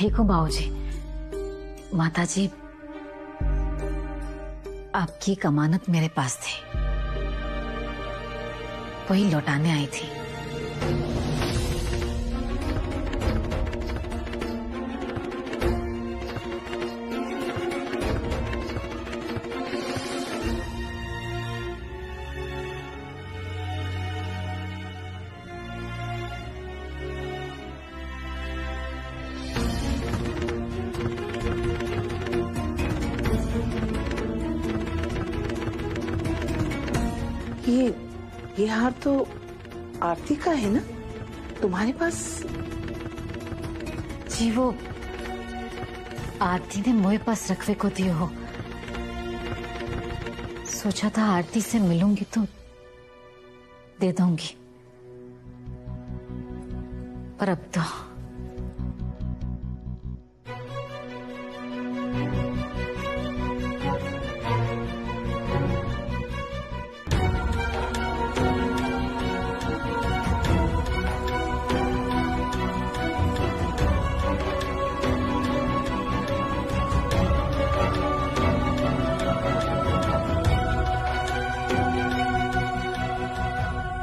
ठीक हूँ बाबूजी। माताजी, आपकी अमानत मेरे पास थी, वही लौटाने आई थी। ये हार तो आरती का है ना तुम्हारे पास? जी वो आरती ने मोए पास रखवे को दियो हो। सोचा था आरती से मिलूंगी तो दे दूंगी, पर अब तो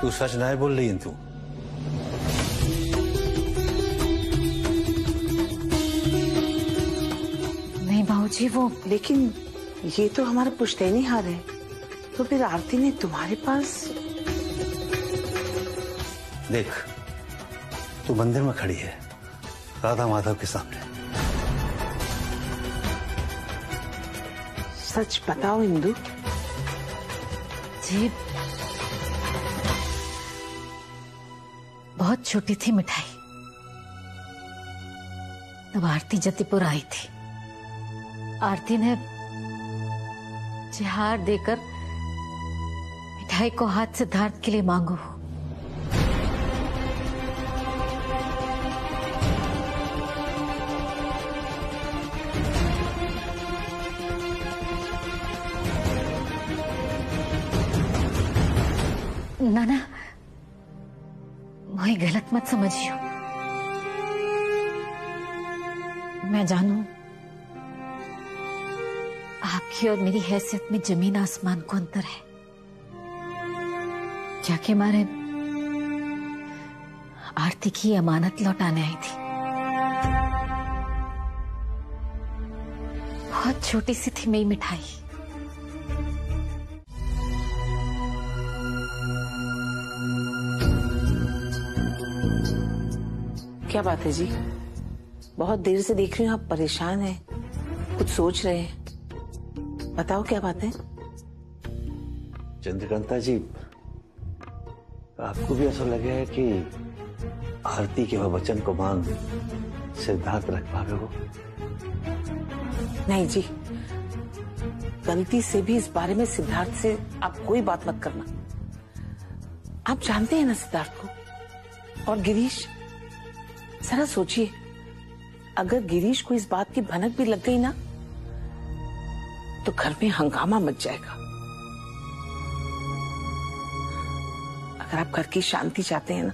तू सच नहीं बोल रही है तू? नहीं बाबूजी वो, लेकिन ये तो हमारा पुश्तैनी हार है, तो फिर आरती ने तुम्हारे पास? देख, तू मंदिर में खड़ी है राधा माधव के सामने। सच बताओ इंदु। जी बहुत छोटी थी मिठाई, तब आरती जतीपुर आई थी। आरती ने हार देकर मिठाई को हाथ से धार्त के लिए मांगो। नाना, मुझे गलत मत समझियो। मैं जानू आपकी और मेरी हैसियत में जमीन आसमान को अंतर है। क्या कि मारे आरती की अमानत लौटाने आई थी। बहुत छोटी सी थी मेरी मिठाई। क्या बात है जी? बहुत देर से देख रही हूँ आप परेशान हैं, कुछ सोच रहे हैं। बताओ क्या बात है? चंद्रकांता जी, आपको भी ऐसा लगे है कि आरती के वचन को मान सिद्धार्थ रख पावे हो? नहीं जी, गलती से भी इस बारे में सिद्धार्थ से आप कोई बात मत करना। आप जानते हैं ना सिद्धार्थ को और गिरीश। जरा सोचिए, अगर गिरीश को इस बात की भनक भी लग गई ना तो घर में हंगामा मच जाएगा। अगर आप घर की शांति चाहते हैं ना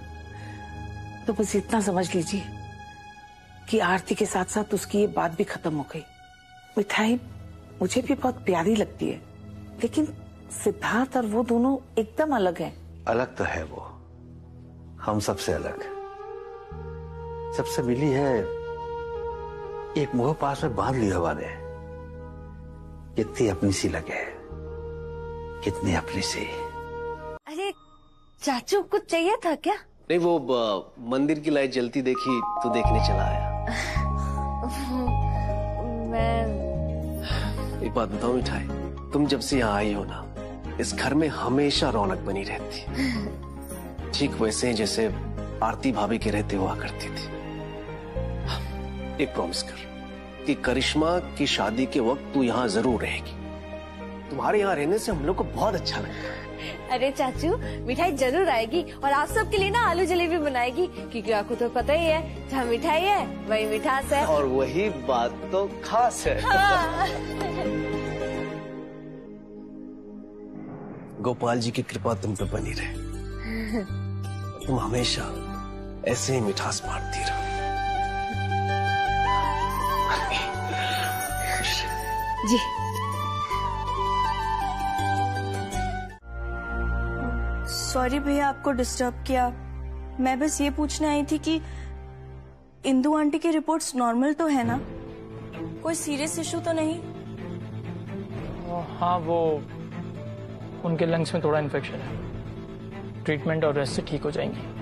तो बस इतना समझ लीजिए कि आरती के साथ साथ उसकी ये बात भी खत्म हो गई। मिठाई मुझे भी बहुत प्यारी लगती है, लेकिन सिद्धार्थ और वो दोनों एकदम अलग हैं। अलग तो है वो, हम सबसे अलग। सबसे मिली है एक मोह पास में बांध ली हवा ने। कितनी अपनी सी लगे, कितनी अपनी सी। अरे चाचू, कुछ चाहिए था क्या? नहीं, वो मंदिर की लाइट जलती देखी तो देखने चला आया। मैं एक बात बताओ मिठाई, तुम जब से यहाँ आई हो ना, इस घर में हमेशा रौनक बनी रहती, ठीक वैसे जैसे आरती भाभी के रहते हुआ करती थी। एक प्रॉमिस कर कि करिश्मा की शादी के वक्त तू यहाँ जरूर रहेगी। तुम्हारे यहाँ रहने से हम लोग को बहुत अच्छा लगता है। अरे चाचू, मिठाई जरूर आएगी और आप सबके लिए ना आलू जलेबी बनाएगी, क्योंकि आपको तो पता ही है जहाँ मिठाई है वही मिठास है। और वही बात तो खास है। हाँ। गोपाल जी की कृपा तुम पे बनी रहे, तुम हमेशा ऐसे ही मिठास बांटती रहो। जी सॉरी भैया आपको डिस्टर्ब किया। मैं बस ये पूछने आई थी कि इंदु आंटी की रिपोर्ट्स नॉर्मल तो है ना? कोई सीरियस इशू तो नहीं? हाँ, वो उनके लंग्स में थोड़ा इन्फेक्शन है। ट्रीटमेंट और रेस्ट से ठीक हो जाएंगी।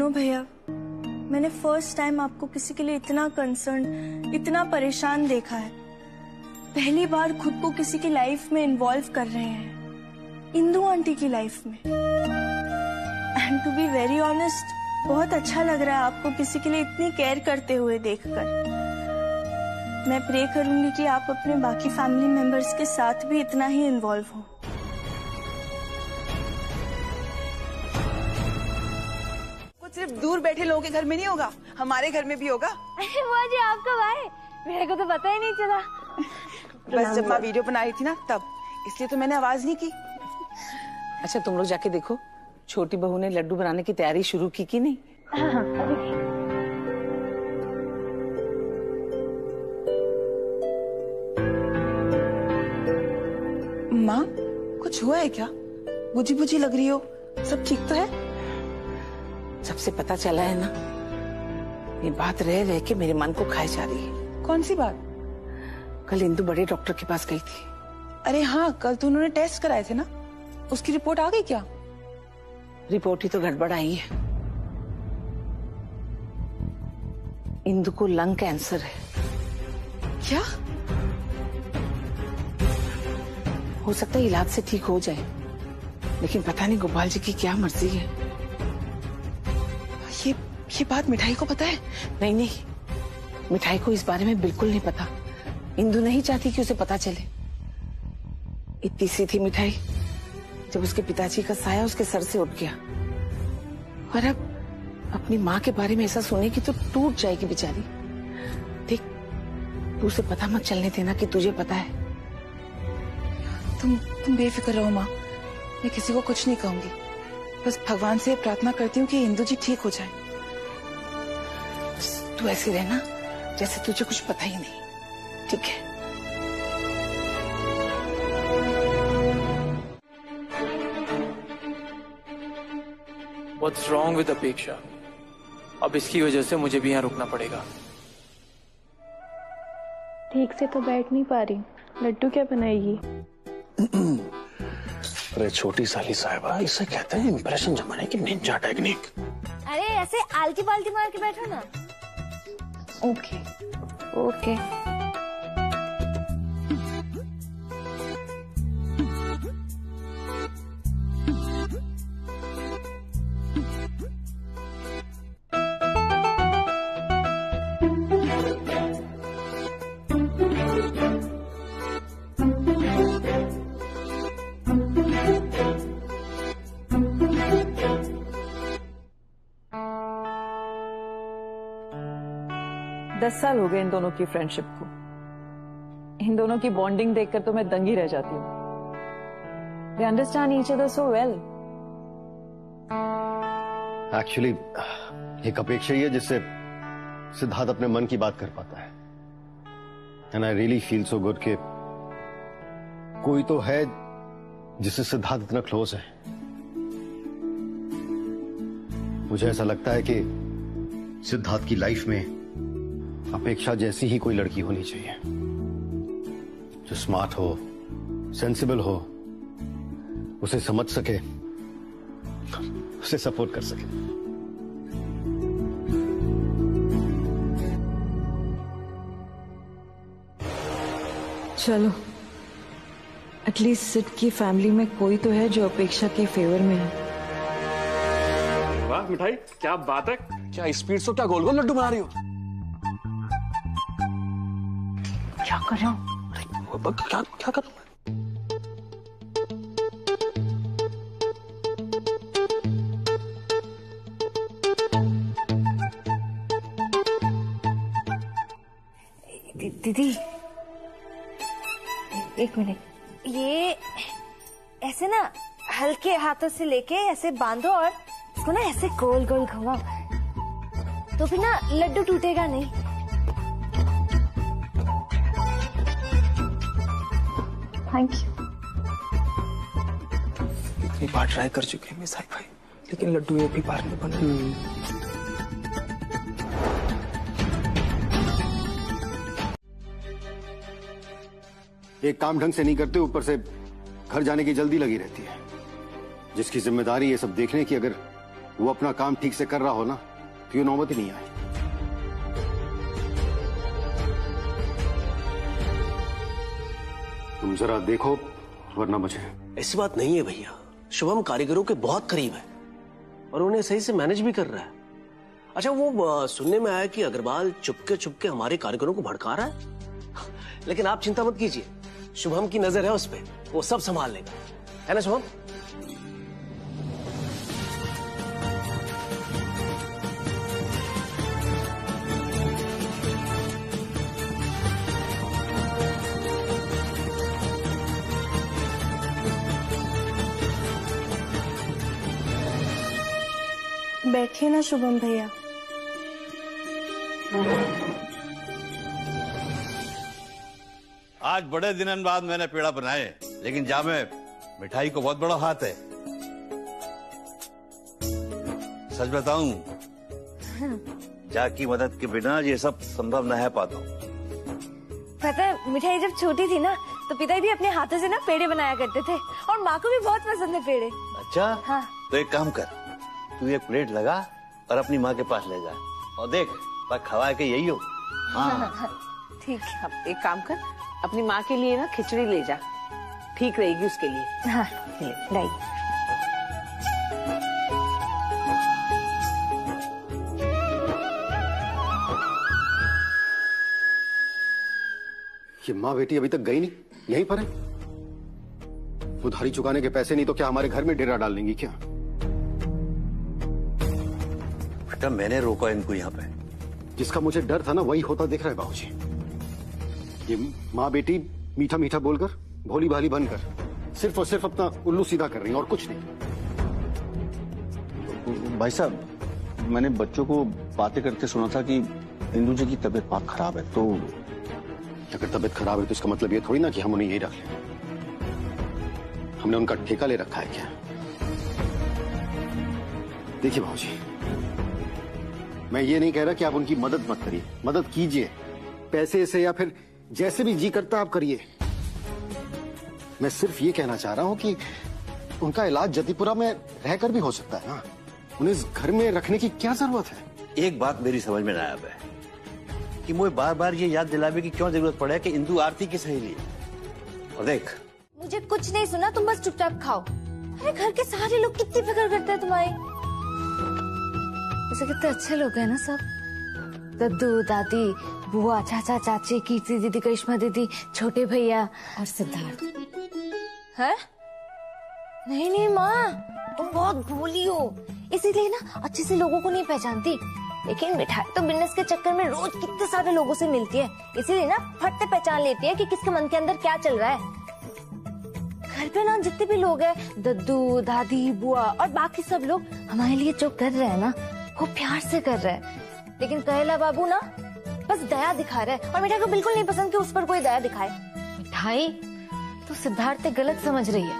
भैया मैंने फर्स्ट टाइम आपको किसी के लिए इतना कंसर्न, इतना परेशान देखा है। पहली बार खुद को किसी की लाइफ में इन्वॉल्व कर रहे हैं, इंदु आंटी की लाइफ में। And to be very honest, बहुत अच्छा लग रहा है आपको किसी के लिए इतनी केयर करते हुए देखकर। मैं प्रे करूंगी कि आप अपने बाकी फैमिली मेंबर्स के साथ भी इतना ही इन्वॉल्व हो। सिर्फ दूर बैठे लोगों के घर में नहीं होगा, हमारे घर में भी होगा। अरे बुआ जी आप कब आए? मेरे को तो पता ही नहीं चला। बस जब मैं वीडियो बना रही थी ना तब, इसलिए तो मैंने आवाज नहीं की। अच्छा तुम लोग जाके देखो छोटी बहू ने लड्डू बनाने की तैयारी शुरू की कि नहीं? माँ कुछ हुआ है क्या? बुझी बुझी लग रही हो, सब ठीक तो है? सबसे पता चला है ना, ये बात रह रह के मेरे मन को खाई जा रही है। कौन सी बात? कल इंदु बड़े डॉक्टर के पास गई थी। अरे हाँ, कल तो उन्होंने टेस्ट कराए थे ना, उसकी रिपोर्ट आ गई क्या? रिपोर्ट ही तो गड़बड़ आई है। इंदु को लंग कैंसर है। क्या? हो सकता है इलाज से ठीक हो जाए, लेकिन पता नहीं गोपाल जी की क्या मर्जी है। ये बात मिठाई को पता है? नहीं नहीं, मिठाई को इस बारे में बिल्कुल नहीं पता। इंदु नहीं चाहती कि उसे पता चले। इतनी सी थी मिठाई जब उसके पिताजी का साया उसके सर से उठ गया, और अब अपनी माँ के बारे में ऐसा सुनेगी तो टूट जाएगी बेचारी। देख, तू उसे पता मत चलने देना कि तुझे पता है। तुम बेफिक्र रहो माँ, मैं किसी को कुछ नहीं कहूंगी। बस भगवान से प्रार्थना करती हूँ कि इंदु जी ठीक हो जाए। तू ऐसी रहना जैसे तुझे कुछ पता ही नहीं, ठीक है? What's wrong with अपेक्षा? अब इसकी वजह से मुझे भी यहाँ रुकना पड़ेगा। ठीक से तो बैठ नहीं पा रही, लड्डू क्या बनाएगी? अरे छोटी साली साहिबा, इसे कहते हैं इंप्रेशन जमाने की निंजा टेक्निक। अरे ऐसे आलती पालती मार के बैठो ना। Okay okay. दस साल हो गए इन दोनों की फ्रेंडशिप को। इन दोनों की बॉन्डिंग देखकर तो मैं दंग ही रह जाती हूँ। They understand each other so well. Actually एक अपेक्षा ही है जिससे सिद्धार्थ अपने मन की बात कर पाता है। And I really feel so good कि कोई तो है जिससे सिद्धार्थ इतना क्लोज है। मुझे ऐसा लगता है कि सिद्धार्थ की लाइफ में अपेक्षा जैसी ही कोई लड़की होनी चाहिए, जो स्मार्ट हो, सेंसिबल हो, उसे समझ सके, उसे सपोर्ट कर सके। चलो, एटलीस्ट सिड की फैमिली में कोई तो है जो अपेक्षा के फेवर में है। वाह मिठाई, क्या बात है! क्या स्पीड से क्या गोल गोल लड्डू बना रही हो? क्या कर रहा हूँ? क्या कर रहा हूँ? दीदी एक मिनट, ये ऐसे ना हल्के हाथों से लेके ऐसे बांधो और इसको ना ऐसे गोल गोल घुमाओ, तो फिर ना लड्डू टूटेगा नहीं। Thank you. इतनी बार ट्राई कर चुके हैं मिसाइल भाई, लेकिन लड्डू एक भी बार नहीं बना। एक काम ढंग से नहीं करते, ऊपर से घर जाने की जल्दी लगी रहती है। जिसकी जिम्मेदारी ये सब देखने की, अगर वो अपना काम ठीक से कर रहा हो ना, तो ये नौबत ही नहीं आए। तुम जरा देखो, वरना मुझे। ऐसी बात नहीं है भैया, शुभम कारीगरों के बहुत करीब है और उन्हें सही से मैनेज भी कर रहा है। अच्छा, वो सुनने में आया कि अग्रवाल चुपके चुपके हमारे कारीगरों को भड़का रहा है। लेकिन आप चिंता मत कीजिए, शुभम की नजर है उस पे, वो सब संभाल लेगा, है ना शुभम? बैठिए ना शुभम भैया। आज बड़े दिनों बाद मैंने पेड़ा बनाए, लेकिन जामे मिठाई को बहुत बड़ा हाथ है। सच बताऊं, जा की मदद के बिना ये सब संभव न है पाता हूँ। पता है, मिठाई जब छोटी थी ना, तो पिताजी भी अपने हाथों से ना पेड़े बनाया करते थे और माँ को भी बहुत पसंद है पेड़े। अच्छा, हाँ। तो एक काम कर, तू एक प्लेट लगा और अपनी माँ के पास ले जा और देख, बस खवा के यही हो। हाँ। ठीक है, अब एक काम कर, अपनी माँ के लिए ना खिचड़ी ले जा, ठीक रहेगी उसके लिए। हाँ, लाई। ये माँ बेटी अभी तक गई नहीं, यहीं पर है। उधारी चुकाने के पैसे नहीं तो क्या हमारे घर में डेरा डाल लेंगी क्या? बेटा, मैंने रोका इनको यहाँ पे। जिसका मुझे डर था ना, वही होता दिख रहा है बाबूजी। ये माँ बेटी मीठा मीठा बोलकर, भोली भाली बनकर सिर्फ और सिर्फ अपना उल्लू सीधा कर रही हैं और कुछ नहीं। भाई साहब, मैंने बच्चों को बातें करते सुना था कि इंदु जी की तबीयत बहुत खराब है, तो अगर तबीयत खराब है तो इसका मतलब ये थोड़ी ना कि हम उन्हें यही रख लें। हमने उनका ठेका ले रखा है क्या? देखिए बाबूजी, मैं ये नहीं कह रहा कि आप उनकी मदद मत करिए, मदद कीजिए पैसे से या फिर जैसे भी जी करता आप करिए। मैं सिर्फ ये कहना चाह रहा हूं कि उनका इलाज जतीपुरा में रहकर भी हो सकता है ना, उन्हें इस घर में रखने की क्या जरूरत है? एक बात मेरी समझ में ना आया है कि मुझे बार बार ये याद दिलावे की क्यों जरूरत पड़े कि इंदु आरती की सहेली है। और देख, मुझे कुछ नहीं सुना, तुम बस चुपचाप खाओ। अरे घर के सारे लोग कितनी फिक्र करते हैं तुम्हारी। ऐसे कितने अच्छे लोग हैं ना सब, दद्दू, दादी, बुआ, चाचा, चाची, कीर्ति दीदी, करिश्मा दीदी, छोटे भैया और सिद्धार्थ। है? नहीं नहीं माँ, तुम बहुत भोली हो, इसीलिए ना अच्छे से लोगों को नहीं पहचानती। लेकिन मिठाई तो बिजनेस के चक्कर में रोज कितने सारे लोगों से मिलती है, इसीलिए ना फट से पहचान लेती है कि किसके मन के अंदर क्या चल रहा है। घर पे ना जितने भी लोग हैं, दद्दू, दादी, बुआ और बाकी सब लोग हमारे लिए जो कर रहे हैं ना, वो प्यार से कर रहे हैं। लेकिन कहेला बाबू ना बस दया दिखा रहा है और मिठाई को बिल्कुल नहीं पसंद कि उस पर कोई दया दिखाए। मिठाई तो सिद्धार्थ से गलत समझ रही है,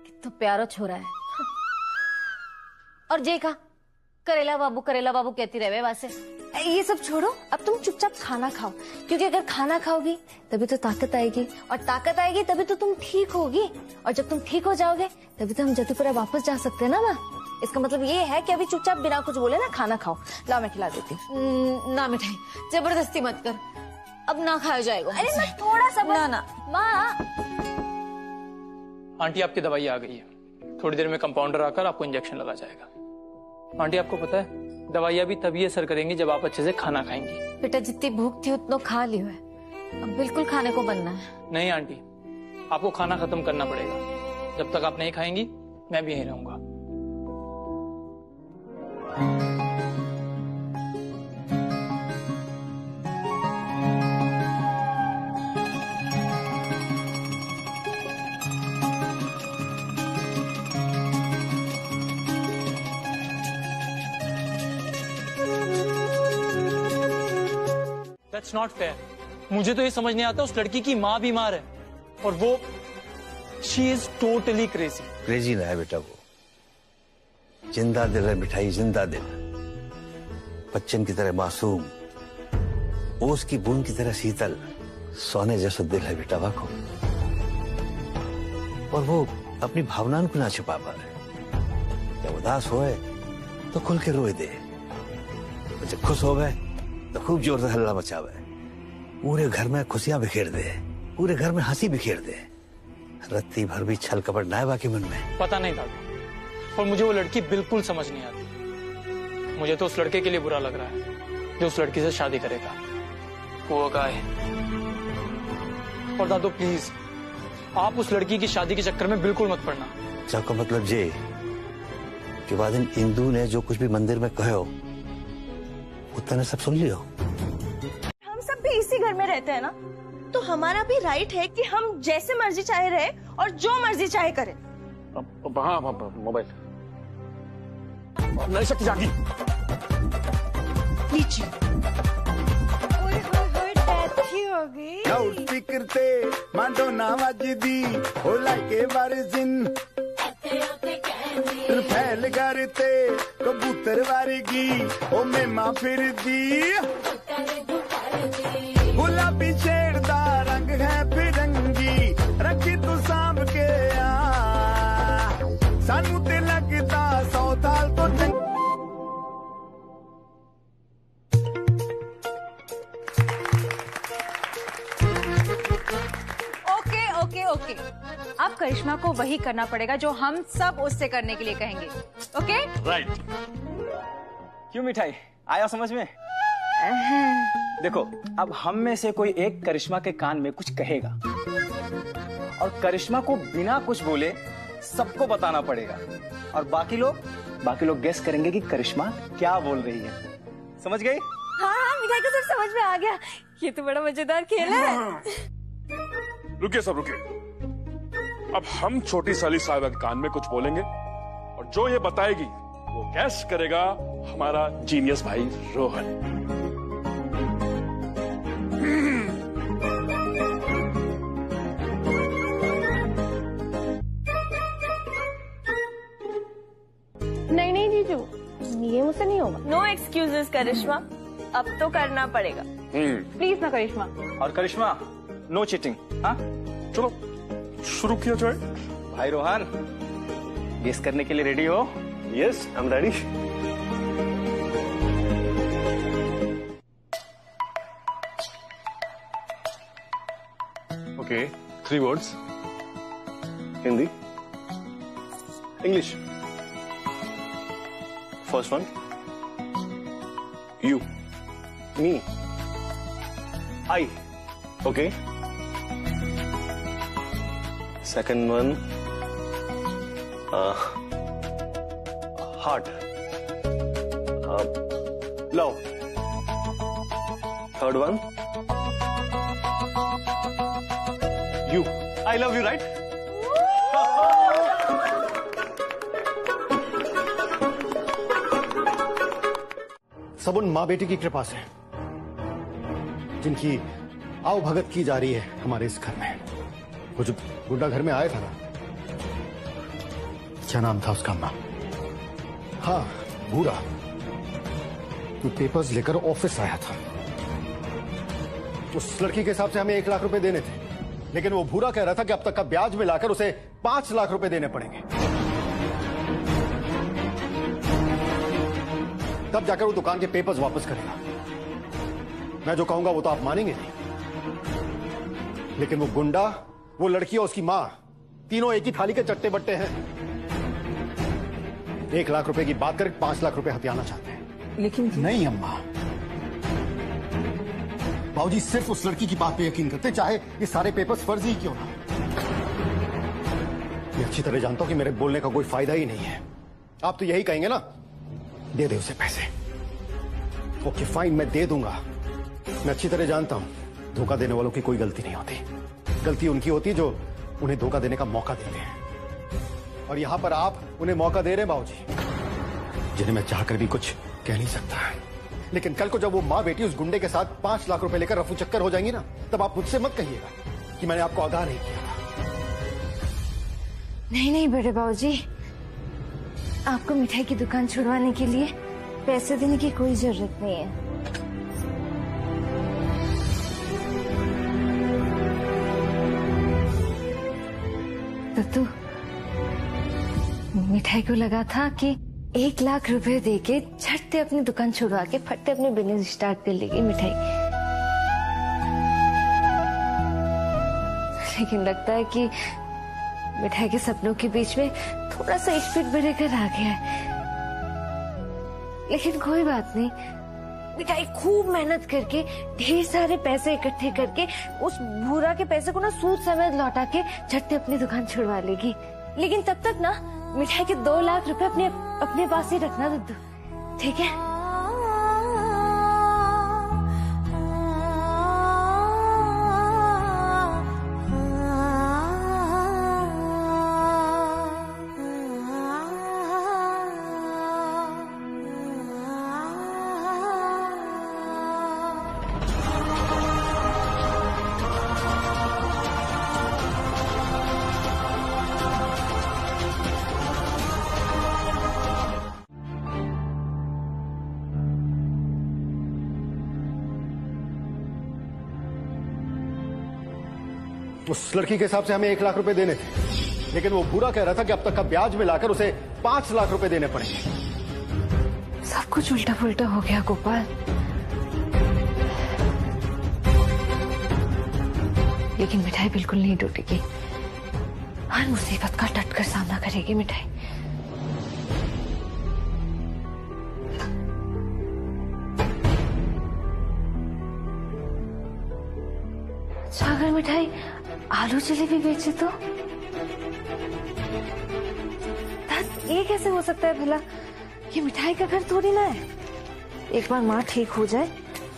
कितना प्यारा छोरा है। और जे का करेला बाबू कहती रहे वैसे। ये सब छोड़ो, अब तुम चुपचाप खाना खाओ, क्योंकि अगर खाना खाओगी तभी तो ताकत आएगी, और ताकत आएगी तभी तो तुम ठीक होगी, और जब तुम ठीक हो जाओगे तभी तो हम जतीपुरा वापस जा सकते हैं ना माँ। इसका मतलब ये है कि अभी चुपचाप बिना कुछ बोले ना खाना खाओ। लाओ मैं खिला देती हूँ। ना मिठाई, जबरदस्ती मत कर, अब ना खाया जाएगा। अरे मैं थोड़ा सा ना माँ। आंटी, आपकी दवाई आ गई है, थोड़ी देर में कंपाउंडर आकर आपको इंजेक्शन लगा जाएगा। आंटी, आपको पता है दवाइयाँ भी तभी असर करेंगी जब आप अच्छे से खाना खाएंगी। बेटा, जितनी भूख थी उतना खा लियो है, अब बिल्कुल खाने को बनना है। नहीं आंटी, आपको खाना खत्म करना पड़ेगा। जब तक आप नहीं खाएंगी मैं भी यहीं रहूंगा। That's not fair. मुझे तो ये समझ नहीं आता, उस लड़की की माँ बीमार है और वो she is totally crazy. Crazy ना है बेटा, वो जिंदा दिल है मिठाई, जिंदा दिल, बच्चन की तरह मासूम, ओस की बूंद की तरह शीतल, सोने जैसा दिल है बेटा वाको। और वो अपनी भावनाओं को ना छिपा पा रहे। जब उदास होए तो खुल के रोए दे, और जब खुश हो गए तो खूब जोर से हल्ला मचावे, पूरे घर में खुशियां बिखेर दे, पूरे घर में हंसी बिखेर दे। रत्ती भर भी छल कपट ना है बाकी मन में। पता नहीं दादू, और मुझे वो लड़की बिल्कुल समझ नहीं आती। मुझे तो उस लड़के के लिए बुरा लग रहा है जो उस लड़की से शादी करेगा। वो गाय। और दादू प्लीज, आप उस लड़की की शादी के चक्कर में बिल्कुल मत पड़ना। का मतलब ये कि बाद इंदू ने जो कुछ भी मंदिर में कहो उतना सब सुन लियो। हम सब भी इसी घर में रहते हैं ना, तो हमारा भी राइट है कि हम जैसे मर्जी चाहे रहे और जो मर्जी चाहे करें। हाँ मोबाइल नई शक्ति जागी नीचे लाउड स्पीकर ते मांडोना वजदी ओ लाइके वारिजिन फैल करते कबूतर वारगी ओ मेमा फिरदी गुलाबी छेड़दा रंग है फिरंगी रखी तू सांभ के आ सानू ते लगदा 100 साल तो ओके, अब करिश्मा को वही करना पड़ेगा जो हम सब उससे करने के लिए कहेंगे। Okay right. क्यों मिठाई, आया समझ में? देखो, अब हम में से कोई एक करिश्मा के कान में कुछ कहेगा और करिश्मा को बिना कुछ बोले सबको बताना पड़ेगा, और बाकी लोग गेस करेंगे कि करिश्मा क्या बोल रही है। समझ गई? हाँ, मिठाई को सब समझ में आ गया। ये तो बड़ा मजेदार खेल है। रुकिए सब रुकिए। अब हम छोटी साली साहिबा के कान में कुछ बोलेंगे और जो ये बताएगी वो गैस करेगा हमारा जीनियस भाई रोहन। नहीं जीजू, ये मुझसे नहीं होगा। नो एक्सक्यूजेस करिश्मा, अब तो करना पड़ेगा। प्लीज ना करिश्मा। और करिश्मा, नो चीटिंग। हाँ चलो शुरू किया जाए। भाई रोहन, गेस करने के लिए रेडी हो? Yes I am ready. Okay, 3 words. Hindi, English. First one, You. Me, I. Okay, second one, heart, love. Third one, you. I love you, right? सब उन माँ बेटी की कृपा से जिनकी आओ भगत की जा रही है हमारे इस घर में। वो जो गुड्डा घर में आया था ना, क्या नाम था उसका अम्मा? हाँ, भूरा। वो पेपर्स लेकर ऑफिस आया था। उस लड़की के हिसाब से हमें 1 लाख रुपए देने थे, लेकिन वो भूरा कह रहा था कि अब तक का ब्याज मिलाकर उसे 5 लाख रुपए देने पड़ेंगे। तब जाकर वो दुकान के पेपर्स वापस करेगा। मैं जो कहूंगा वो तो आप मानेंगे नहीं, लेकिन वो गुंडा, वो लड़की और उसकी मां, तीनों एक ही थाली के चट्टे बट्टे हैं। 1 लाख रुपए की बात कर 5 लाख रुपए हथियाना चाहते हैं। लेकिन नहीं अम्मा, बाबूजी सिर्फ उस लड़की की बात पे यकीन करते, चाहे ये सारे पेपर्स फर्जी ही क्यों ना। मैं अच्छी तरह जानता हूं कि मेरे बोलने का कोई फायदा ही नहीं है। आप तो यही कहेंगे ना, दे दे उसे पैसे। ओके फाइन, मैं दे दूंगा। मैं अच्छी तरह जानता हूं धोखा देने वालों की कोई गलती नहीं होती। गलती उनकी होती है जो उन्हें धोखा देने का मौका देते हैं, और यहां पर आप उन्हें मौका दे रहे हैं बाबूजी, जिन्हें मैं चाहकर भी कुछ कह नहीं सकता। लेकिन कल को जब वो माँ बेटी उस गुंडे के साथ 5 लाख रुपए लेकर रफू चक्कर हो जाएंगी ना, तब आप मुझसे मत कहिएगा कि मैंने आपको आगाह नहीं किया था। नहीं नहीं बड़े बाबूजी, आपको मिठाई की दुकान छुड़वाने के लिए पैसे देने की कोई जरूरत नहीं है। दद्दू, मिठाई को लगा था कि 1 लाख रुपए देके झटते अपनी दुकान छुड़वा के फटते अपने बिजनेस स्टार्ट कर लेगी मिठाई, लेकिन लगता है कि मिठाई के सपनों के बीच में थोड़ा सा स्पीड बढ़कर आ गया है। लेकिन कोई बात नहीं, मिठाई खूब मेहनत करके ढेर सारे पैसे इकट्ठे करके उस भूरा के पैसे को ना सूद समेत लौटा के झटते अपनी दुकान छुड़वा लेगी। लेकिन तब तक ना मिठाई के 2 लाख रुपए अपने पास ही रखना दद्दू, ठीक है? उस लड़की के हिसाब से हमें 1 लाख रुपए देने थे, लेकिन वो बुरा कह रहा था कि अब तक का ब्याज मिलाकर उसे 5 लाख रुपए देने पड़ेंगे। सब कुछ उल्टा पुल्टा हो गया गोपाल। लेकिन मिठाई बिल्कुल नहीं टूटेगी, हर मुसीबत का डट कर सामना करेगी मिठाई। अगर मिठाई आलू जलेबी बेचे तो ये कैसे हो सकता है भला? ये मिठाई का घर थोड़ी ना है। एक बार माँ ठीक हो जाए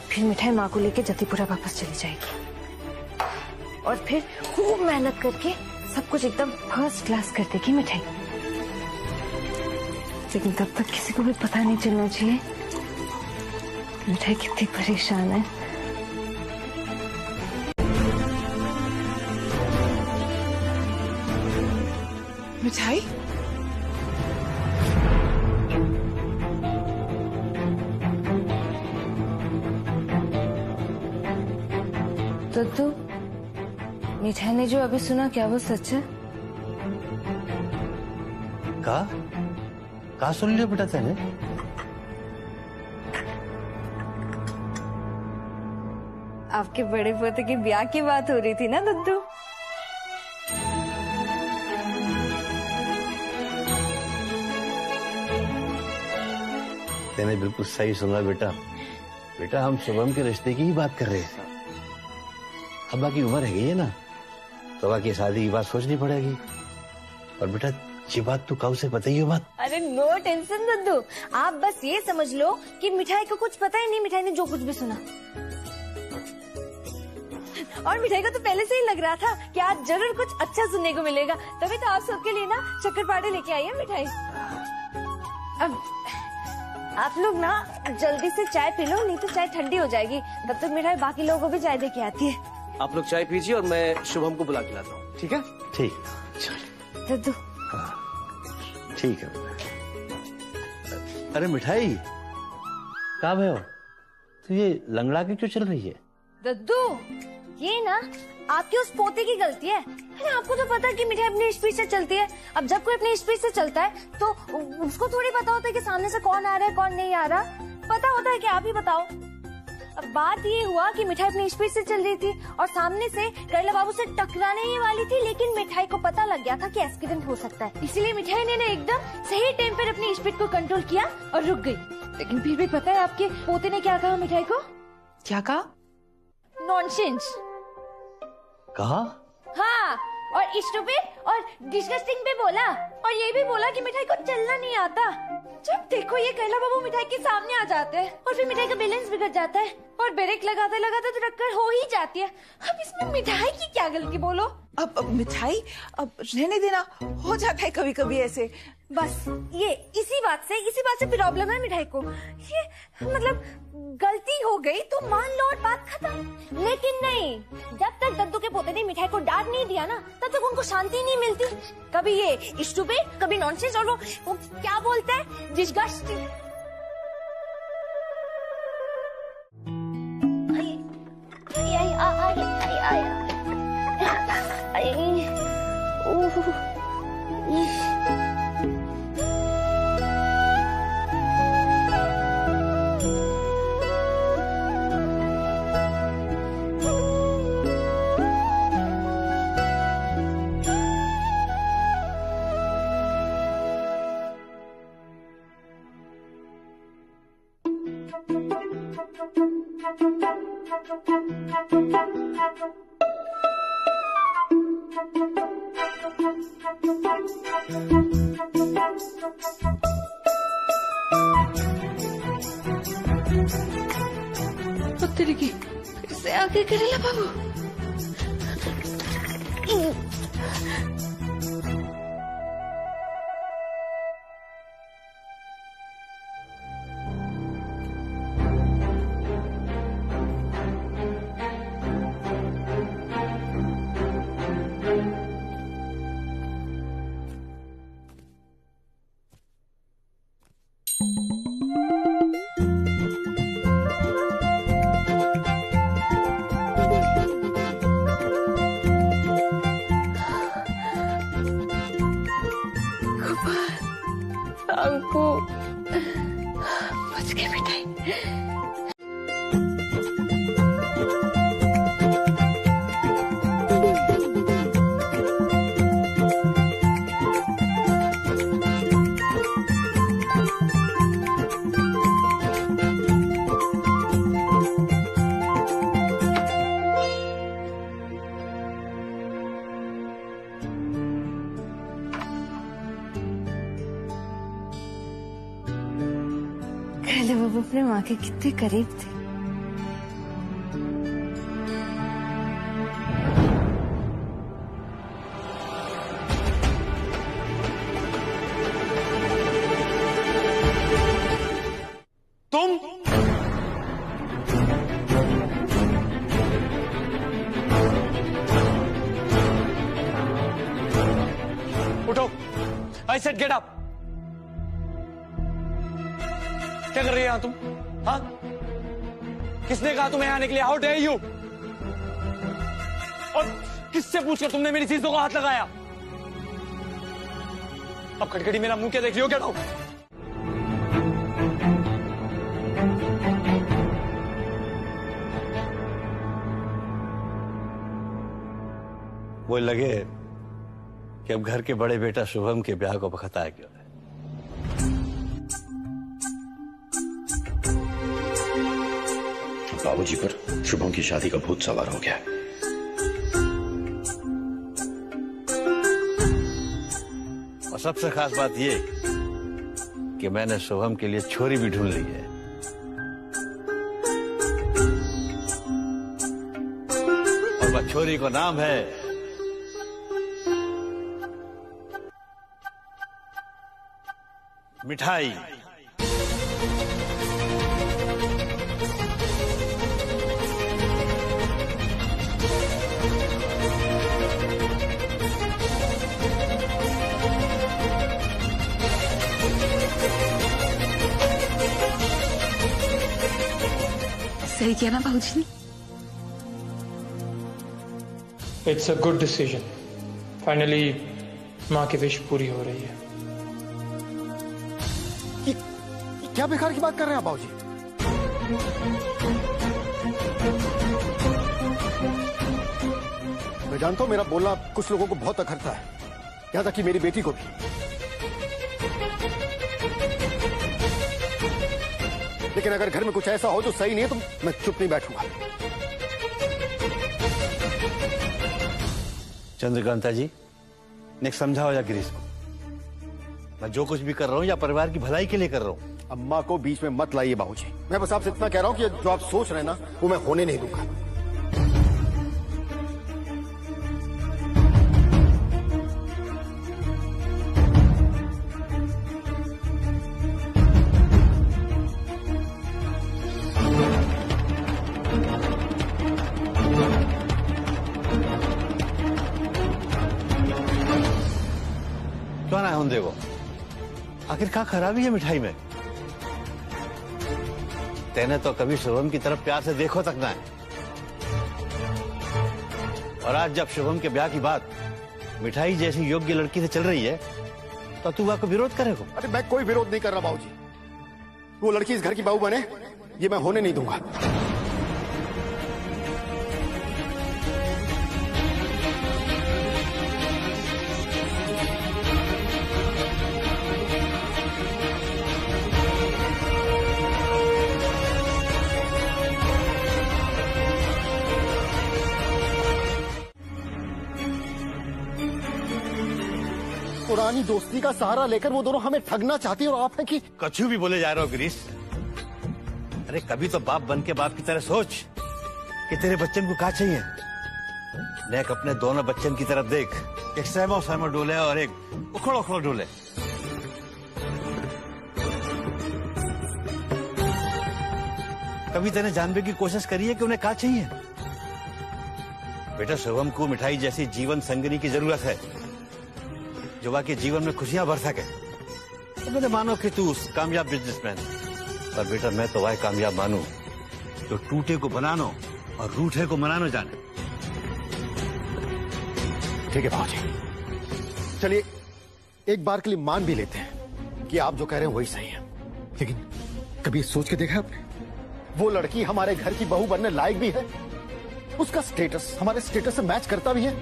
फिर मिठाई माँ को लेके जतीपुरा वापस चली जाएगी और फिर खूब मेहनत करके सब कुछ एकदम फर्स्ट क्लास कर देगी मिठाई। लेकिन तब तक किसी को भी पता नहीं चलना चाहिए मिठाई कितनी परेशान है। मिठाई? दद्दू, मिठाई ने जो अभी सुना क्या वो सच है? कहा सुन लिया बेटा तेने? आपके बड़े पोते की ब्याह की बात हो रही थी ना दद्दू? तेने बिल्कुल सही सुना बेटा। बेटा हम शुभम के रिश्ते की ही बात कर रहे थे। अब्बा की उम्र है ये ना, तो अब्बा की शादी की बात सोचनी पड़ेगी। और बेटा ये बात तू कब से बताइए बात? अरे नो टेंशन दद्दू, आप बस ये समझ लो कि मिठाई को कुछ पता ही नहीं, मिठाई ने जो कुछ भी सुना। और मिठाई को तो पहले से ही लग रहा था कि आज जरूर कुछ अच्छा सुनने को मिलेगा, तभी तो आप सबके लिए ना शक्करपारे लेके आई है मिठाई। अब आप लोग ना जल्दी से चाय पी लो, नहीं तो चाय ठंडी हो जाएगी। तब तक मिठाई बाकी लोगों को भी चाय दे के आती है। आप लोग चाय पीजिए और मैं शुभम को बुला के लाता हूँ, ठीक है? ठीक दद्दू। ठीक है। अरे मिठाई कहाँ भयो? तो ये लंगड़ा के क्यों चल रही है? दद्दू, ये ना आपकी उस पोते की गलती है। अरे आपको तो पता है कि मिठाई अपनी स्पीड से चलती है। अब जब कोई अपनी स्पीड से चलता है तो उसको थोड़ी पता होता है कि सामने से कौन आ रहा है कौन नहीं आ रहा। पता होता है कि आप ही बताओ। अब बात ये हुआ कि मिठाई अपनी स्पीड से चल रही थी और सामने से करला बाबू से टकराने ही वाली थी, लेकिन मिठाई को पता लग गया था कि एक्सीडेंट हो सकता है। इसीलिए मिठाई ने एकदम सही टाइम पर अपनी स्पीड को कंट्रोल किया और रुक गई। लेकिन फिर भी पता है आपके पोते ने क्या कहा मिठाई को? क्या कहा? नॉनसेंस कहा? हाँ, और स्टूपिड और डिस्गस्टिंग भी बोला, और ये भी बोला कि मिठाई को चलना नहीं आता। जब देखो ये कैला बाबू मिठाई के सामने आ जाते हैं और फिर मिठाई का बैलेंस बिगड़ जाता है और ब्रेक लगाते लगाते तो टक्कर हो ही जाती है। अब इसमें मिठाई की क्या गलती बोलो? अब मिठाई अब रहने देना, हो जाता है कभी कभी ऐसे। बस ये इसी बात से प्रॉब्लम है मिठाई को। ये मतलब गलती हो गई तो मान लो और बात खत्म। लेकिन नहीं, जब तक दद्दू के पोते ने मिठाई को डांट नहीं दिया ना, तब तक उनको शांति नहीं मिलती। कभी ये स्टूपिड, कभी नॉनसेंस, और वो क्या बोलते हैं, डिस्गस्टिंग। तेरी की फिर से आगे करेला बाबू। बच गए मिठाई। कैले बाबू अपने माँ के कितने करीब थे। तुम उठो, आई सेड गेट अप। क्या कर रही है यहां तुम? हाँ, किसने कहा तुम्हें आने के लिए? How dare you? और किससे पूछकर तुमने मेरी चीजों को हाथ लगाया? अब खटखटी मेरा मुंह क्या देख रही हो? Get out. वो लगे कि अब घर के बड़े बेटा शुभम के ब्याह को बखत आ गया। बाबूजी पर शुभम की शादी का भूत सवार हो गया। और सबसे खास बात ये कि मैंने शुभम के लिए छोरी भी ढूंढ ली है। और वह छोरी का नाम है मिठाई। सही किया ना बाबूजी ने? It's a good decision. Finally माँ की विश पूरी हो रही है। क्या बेकार की बात कर रहे हैं आप बाबूजी? मैं जानता हूं मेरा बोलना कुछ लोगों को बहुत अखरता है, यहां तक कि मेरी बेटी को भी। लेकिन अगर घर में कुछ ऐसा हो जो सही नहीं है तो मैं चुप नहीं बैठूंगा। चंद्रकांता जी, नेक्स्ट समझाओ या गिरीश को, मैं जो कुछ भी कर रहा हूँ या परिवार की भलाई के लिए कर रहा हूँ। अम्मा को बीच में मत लाइए बाबूजी। मैं बस आपसे इतना कह रहा हूँ कि जो आप सोच रहे हैं ना, वो मैं होने नहीं दूंगा। क्यों ना है देखो, आखिर क्या खराबी है मिठाई में? तेने तो कभी शुभम की तरफ प्यार से देखो तक ना है, और आज जब शुभम के ब्याह की बात मिठाई जैसी योग्य लड़की से चल रही है तो तू आपको विरोध करेगा? अरे मैं कोई विरोध नहीं कर रहा बाबूजी। वो लड़की इस घर की बहू बने, ये मैं होने नहीं दूंगा। पुरानी दोस्ती का सहारा लेकर वो दोनों हमें ठगना चाहती है, और आप हैं कि कछु भी बोले जा रहे हो गिरीश। अरे कभी तो बाप बन के बाप की तरह सोच कि तेरे बच्चन को क्या चाहिए। नेक अपने दोनों बच्चन की तरफ देख, एक सहमो सहमो डोले और एक उखड़ उखड़ डोले। कभी तेने जानने की कोशिश करी है कि उन्हें क्या चाहिए? बेटा शुभम को मिठाई जैसी जीवन संगिनी की जरूरत है जो वाकई जीवन में खुशियां भर सके। तो मैंने मानो कि तू कामयाब बिजनेसमैन, पर बेटा मैं तो वह कामयाब मानू जो टूटे को बनानो और रूठे को मनानो जाने। ठीक है बाबूजी, चलिए एक बार के लिए मान भी लेते हैं कि आप जो कह रहे हैं वही सही है, लेकिन कभी सोच के देखा आपने, वो लड़की हमारे घर की बहू बनने लायक भी है? उसका स्टेटस हमारे स्टेटस से मैच करता भी है?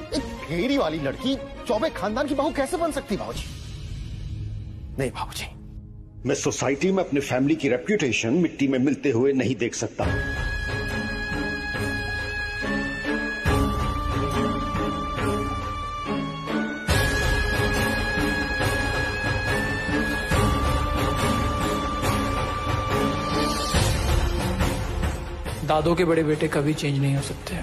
एक फेरी वाली लड़की चौबे खानदान की बहू कैसे बन सकती बाबूजी? नहीं बाबूजी, मैं सोसाइटी में अपने फैमिली की रेप्यूटेशन मिट्टी में मिलते हुए नहीं देख सकता। दादों के बड़े बेटे कभी चेंज नहीं हो सकते।